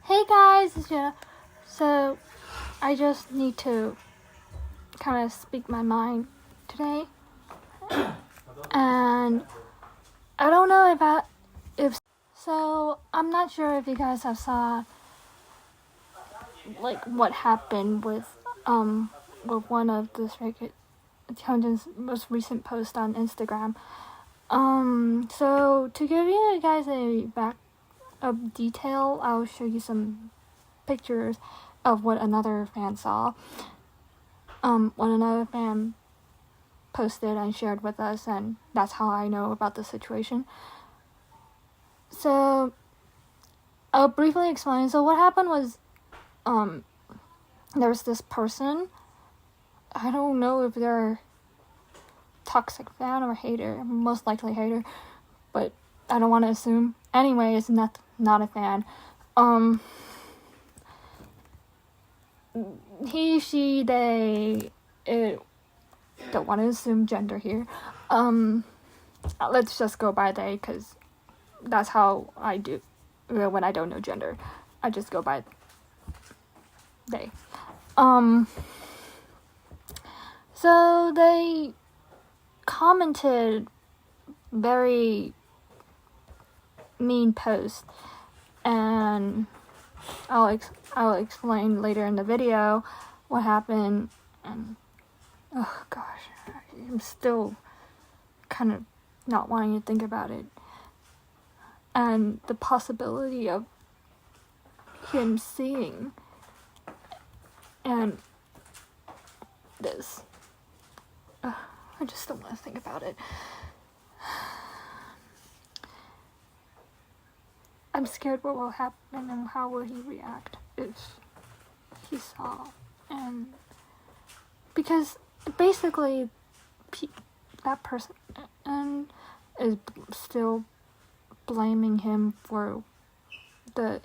Hey guys, it's Jenna. So, I just need to kind of speak my mind today. And I don't know so I'm not sure if you guys have saw like what happened with one of the HyunJin's most recent post on Instagram. So to give you guys a detail, I'll show you some pictures of what another fan saw. What another fan posted and shared with us, and that's how I know about the situation. So I'll briefly explain. So what happened was, there was this person. I don't know if they're toxic fan or hater. Most likely hater, but I don't want to assume. Anyway, it's not a fan. He, she, they. Don't want to assume gender here. Let's just go by they, because that's how I do when I don't know gender. I just go by they. So they commented very mean post, and I'll explain later in the video what happened. And oh gosh, I'm still kind of not wanting to think about it, and the possibility of him seeing and this. I just don't want to think about it. I'm scared what will happen and how will he react if he saw. And because basically that person is still blaming him for the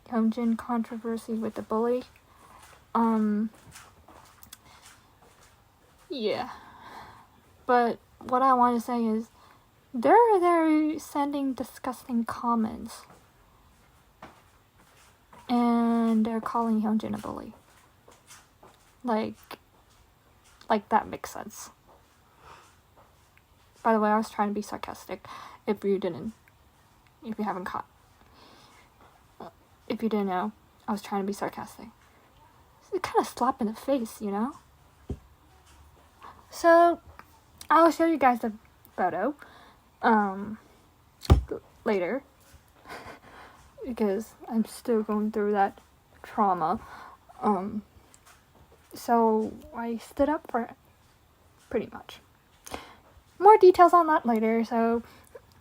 HyunJin controversy with the bully. Yeah. But what I want to say is they're sending disgusting comments, and they're calling HyunJin a bully. Like that makes sense. By the way, I was trying to be sarcastic. If you didn't know, I was trying to be sarcastic. It's kind of slap in the face, you know? So, I'll show you guys the photo, later, because I'm still going through that trauma. So I stood up for it, pretty much. More details on that later, so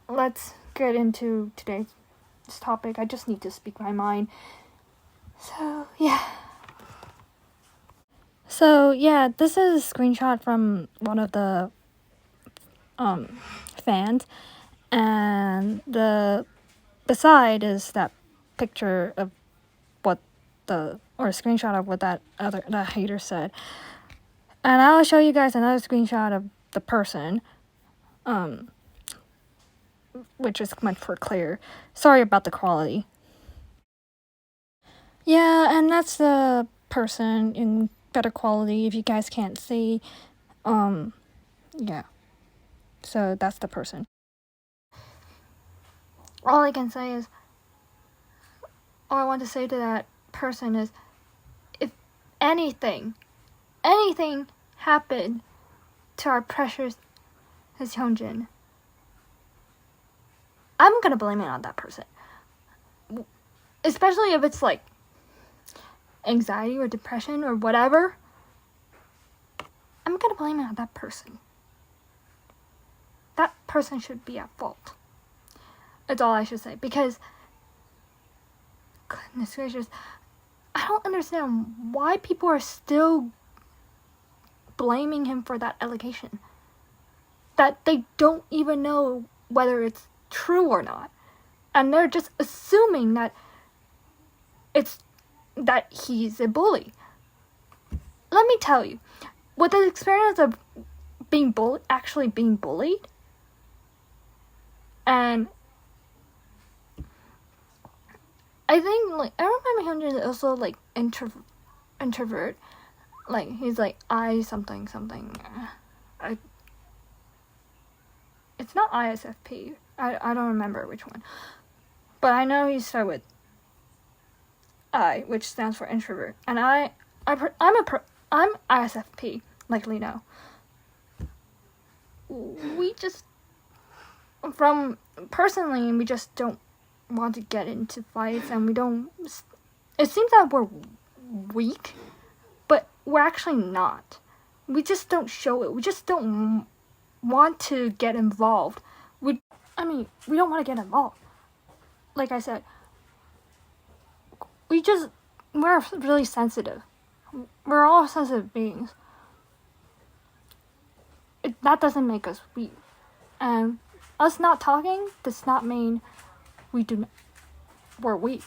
let's get into today's topic. I just need to speak my mind. So, yeah, this is a screenshot from one of the fans, and beside is that picture of a screenshot of what that hater said. And I'll show you guys another screenshot of the person, which is much more clear. Sorry about the quality. Yeah, and that's the person in better quality if you guys can't see. Yeah. So that's the person. All I want to say to that person is, if anything happened to our precious HyunJin, I'm gonna blame it on that person. Especially if it's like anxiety or depression or whatever. I'm gonna blame it on that person. That person should be at fault. That's all I should say. Because, goodness gracious, I don't understand why people are still blaming him for that allegation. That they don't even know whether it's true or not. And they're just assuming that he's a bully. Let me tell you, with the experience of actually being bullied, and I think, like, I remember HyunJin is also, like, introvert. Like, he's like, something. It's not ISFP. I don't remember which one. But I know he started with I, which stands for introvert. And I'm ISFP, like Lino. We just, personally, we just don't want to get into fights, and it seems that we're weak, but we're actually not. We just don't show it. We just don't want to get involved. We don't want to get involved. Like I said, we're really sensitive. We're all sensitive beings. That doesn't make us weak. And us not talking does not mean we're weak.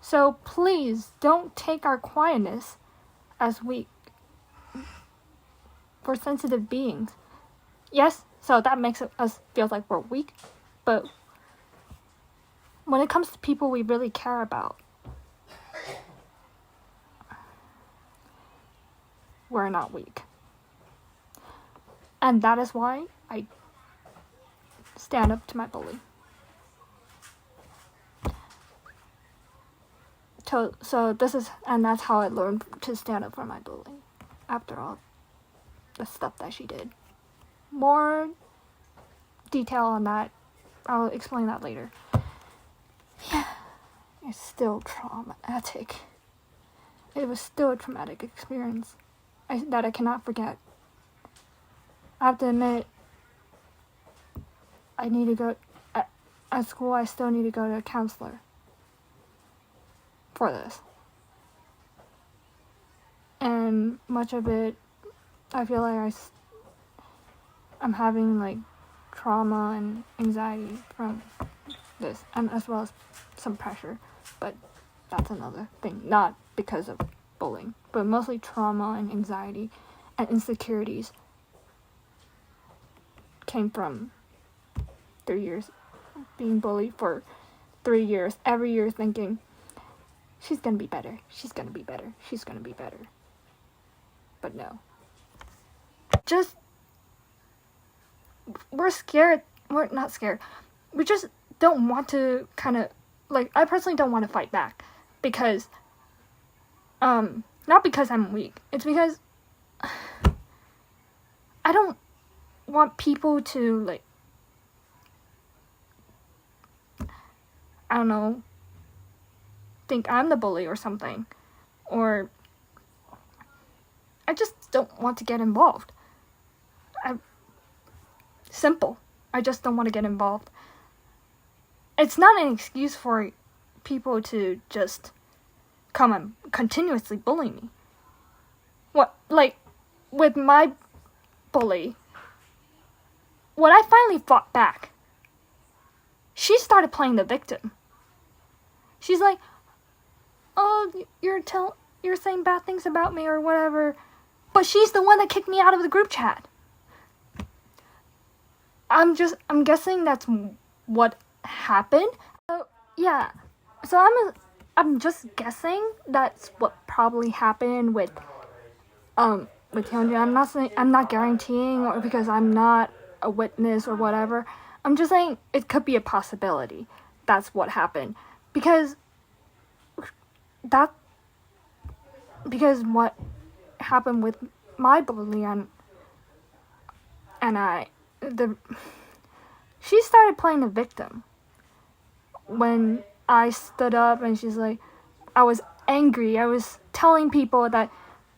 So please don't take our quietness as weak. We're sensitive beings. Yes, so that makes us feel like we're weak, but when it comes to people we really care about, we're not weak. And that is why I stand up to my bully. And that's how I learned to stand up for my bully, after all the stuff that she did. More detail on that, I'll explain that later. Yeah, it's still traumatic. It was still a traumatic experience that I cannot forget. I have to admit, I need to go, at school I still need to go to a counselor for this. And much of it, I feel like I'm having like trauma and anxiety from this, and as well as some pressure, but that's another thing. Not because of bullying, but mostly trauma and anxiety and insecurities came from 3 years being bullied for 3 years, every year thinking, she's gonna be better, she's gonna be better, she's gonna be better. But no. We're scared. We're not scared. We just don't want to I personally don't want to fight back. Because, not because I'm weak. It's because I don't want people to, I don't know, think I'm the bully or something. Or I just don't want to get involved. Simple. I just don't want to get involved. It's not an excuse for people to just come and continuously bully me. With my bully, when I finally fought back, she started playing the victim. She's like, oh, you're saying bad things about me or whatever, but she's the one that kicked me out of the group chat. I'm guessing that's what happened. Yeah. So I'm just guessing that's what probably happened with HyunJin. I'm not guaranteeing, or because I'm not a witness or whatever. I'm just saying it could be a possibility. That's what happened. Because what happened with my bully she started playing the victim when I stood up, and she's like, I was angry. I was telling people that,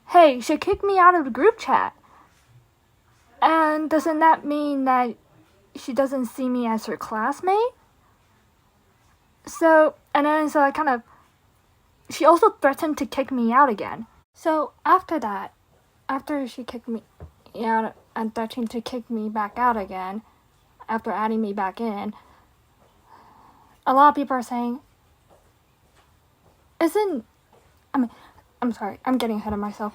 hey, she kicked me out of the group chat. And doesn't that mean that she doesn't see me as her classmate? So she also threatened to kick me out again. So after she kicked me out and threatened to kick me back out again, after adding me back in, a lot of people are saying, I'm sorry, I'm getting ahead of myself.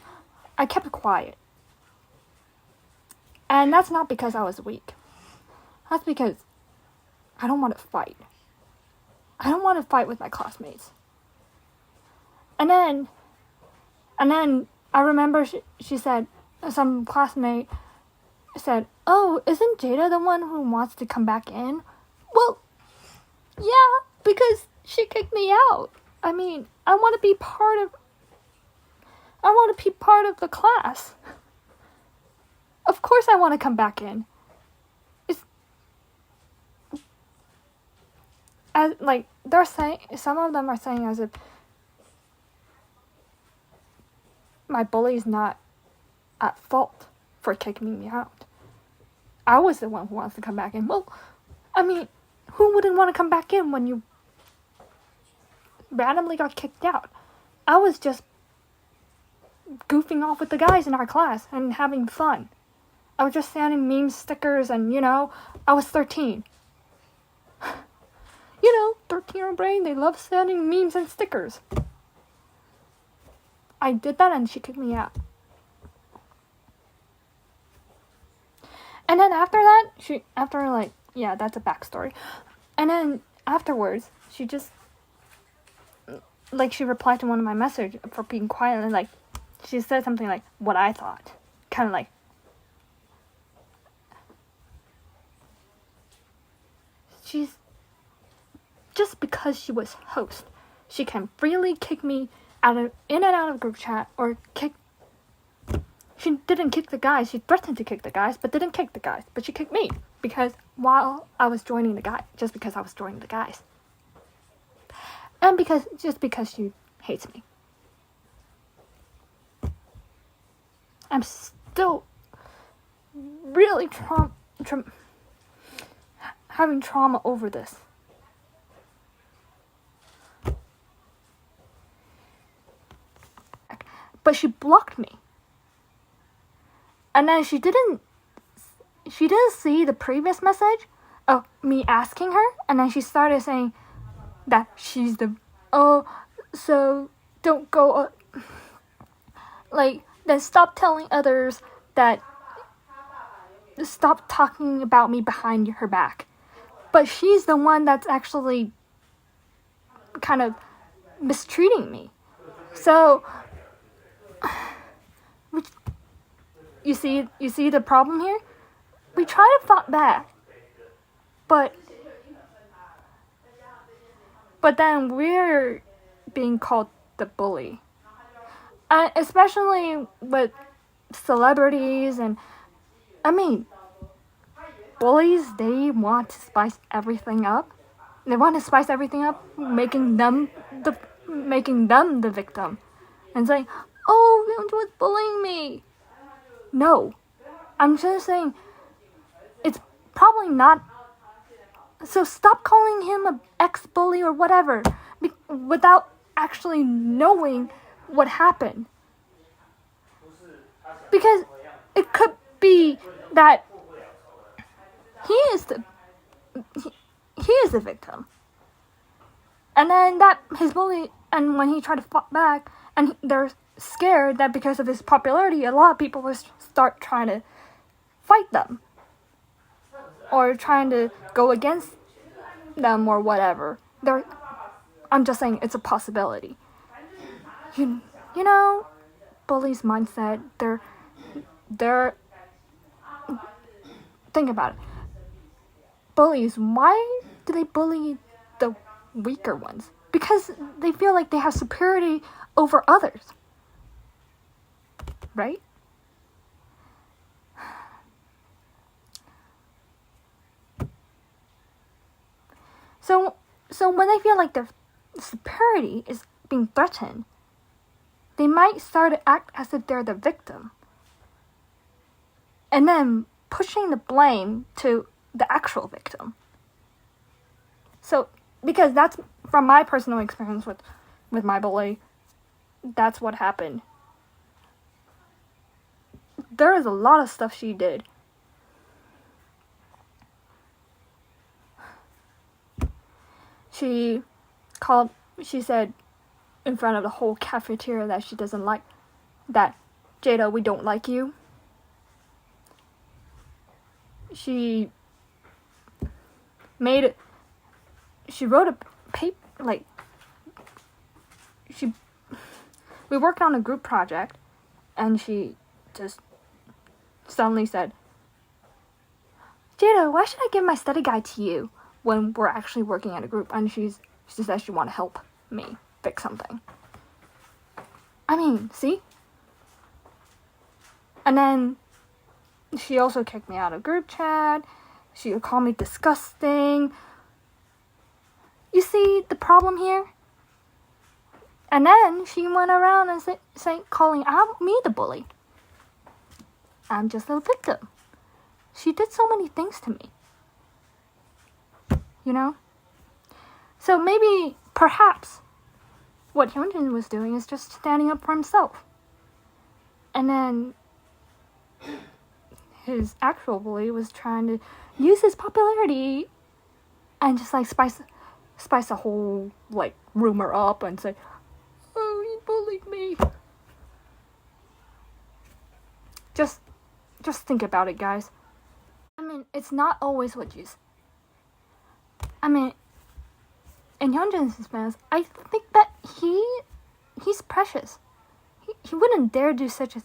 I kept quiet. And that's not because I was weak. That's because I don't want to fight. I don't want to fight with my classmates. And then I remember she said, some classmate said, oh, isn't Jada the one who wants to come back in? Well, yeah, because she kicked me out. I mean, I want to be part of the class. Of course I want to come back in. As like they're saying, some of them are saying as if my bully is not at fault for kicking me out. I was the one who wants to come back in. Well, I mean, who wouldn't want to come back in when you randomly got kicked out? I was just goofing off with the guys in our class and having fun. I was just sending meme stickers and, I was 13. 13-year-old brain, they love sending memes and stickers. I did that and she kicked me out. And then after that, that's a backstory. And then afterwards, she just, she replied to one of my messages for being quiet and, she said something like, what I thought. Kind of like, she's, just because she was host, she can freely kick me in and out of group chat, or she didn't kick the guys, she threatened to kick the guys, but didn't kick the guys, but she kicked me, because while I was joining the guys, just because I was joining the guys. And because she hates me. I'm still really having trauma over this. But she blocked me. And then she didn't see the previous message of me asking her, and then she started saying that she's so don't go, then stop telling others that, stop talking about me behind her back. But she's the one that's actually kind of mistreating me. So, you see the problem here? We try to fight back, but then we're being called the bully. Especially with celebrities and, bullies, they want to spice everything up. They want to spice everything up, making them the victim. And saying, oh, Hyunjin was bullying me. No. I'm just saying, it's probably not. So stop calling him an ex-bully or whatever, without actually knowing what happened. Because it could be that he is the victim. And then that his bully, and when he tried to fight back, and they're scared that because of his popularity, a lot of people will start trying to fight them. Or trying to go against them or whatever. I'm just saying it's a possibility. You know, bullies' mindset, they're think about it. Bullies, why do they bully the weaker ones? Because they feel like they have superiority over others. Right? So when they feel like their superiority is being threatened, they might start to act as if they're the victim. And then pushing the blame to the actual victim. So, because that's from my personal experience with my bully, that's what happened. There is a lot of stuff she did. She said in front of the whole cafeteria that she doesn't like, that, Jada, we don't like you. She wrote a we worked on a group project, and she just suddenly said, Jada, why should I give my study guide to you when we're actually working in a group? And she says she want to help me fix something. I mean, see? And then she also kicked me out of group chat. She would call me disgusting. You see the problem here? And then she went around and calling out me the bully. I'm just a victim. She did so many things to me. You know? So maybe, perhaps, what HyunJin was doing is just standing up for himself. And then his actual bully was trying to use his popularity and just like spice the whole like rumor up and say, oh, he bullied me. Just think about it, guys. I mean, it's not always what you. I mean, in HyunJin's defense, I think that he's precious. He wouldn't dare do such a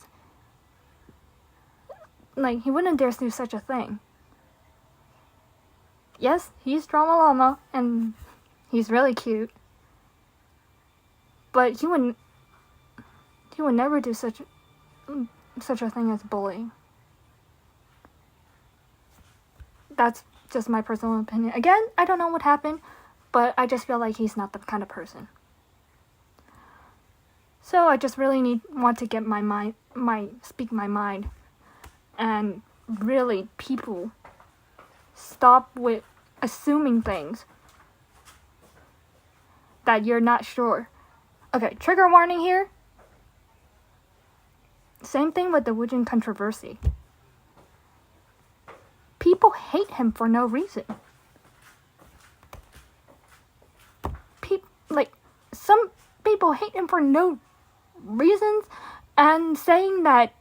he wouldn't dare do such a thing. Yes, he's drama llama and he's really cute, but he would never do such a thing as bullying. That's just my personal opinion. Again, I don't know what happened, but I just feel like he's not the kind of person. So I just really want to get speak my mind, and really, people, stop with assuming things that you're not sure. Okay, trigger warning here. Same thing with the HyunJin controversy. People hate him for no reason. Some people hate him for no reasons, and saying that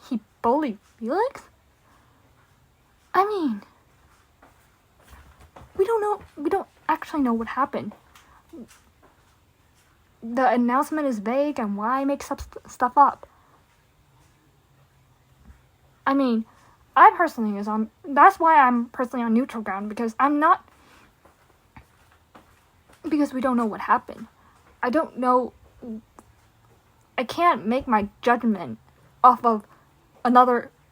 he bullied Felix? I mean, we don't actually know what happened. The announcement is vague, and why make stuff up? I mean, that's why I'm personally on neutral ground, because we don't know what happened. I don't know. I can't make my judgment off of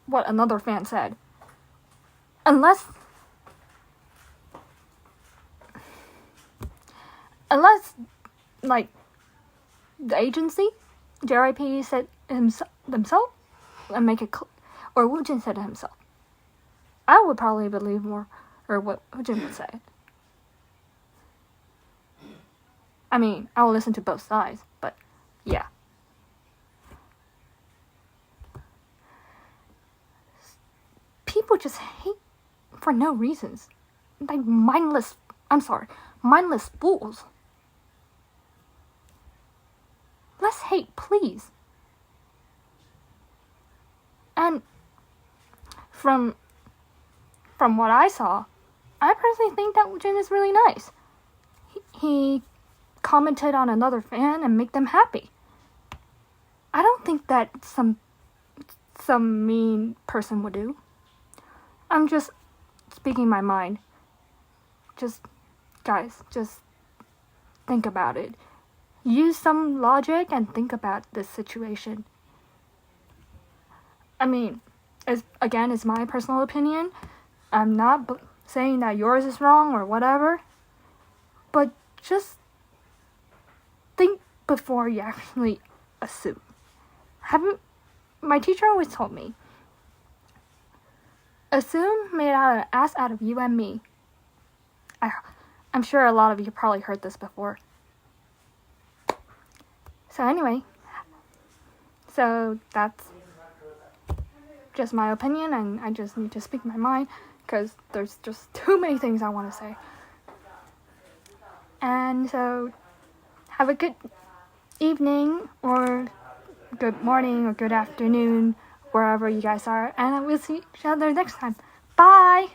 what another fan said. Unless like the agency, JYP said themselves, and make it or HyunJin said it himself. I would probably believe more, or what HyunJin would say. I mean, I will listen to both sides, but yeah. People just hate for no reasons. Like mindless fools. Less hate, please. And from what I saw, I personally think that Jin is really nice. He commented on another fan and make them happy. I don't think that some mean person would do. I'm just speaking my mind. Guys, just think about it. Use some logic and think about this situation. I mean, it's my personal opinion. I'm not saying that yours is wrong or whatever. But just think before you actually assume. My teacher always told me, assume made an ass out of you and me. I'm sure a lot of you probably heard this before. So anyway, that's just my opinion, and I just need to speak my mind because there's just too many things I want to say. And so, have a good evening, or good morning, or good afternoon, wherever you guys are, and we'll see each other next time. Bye!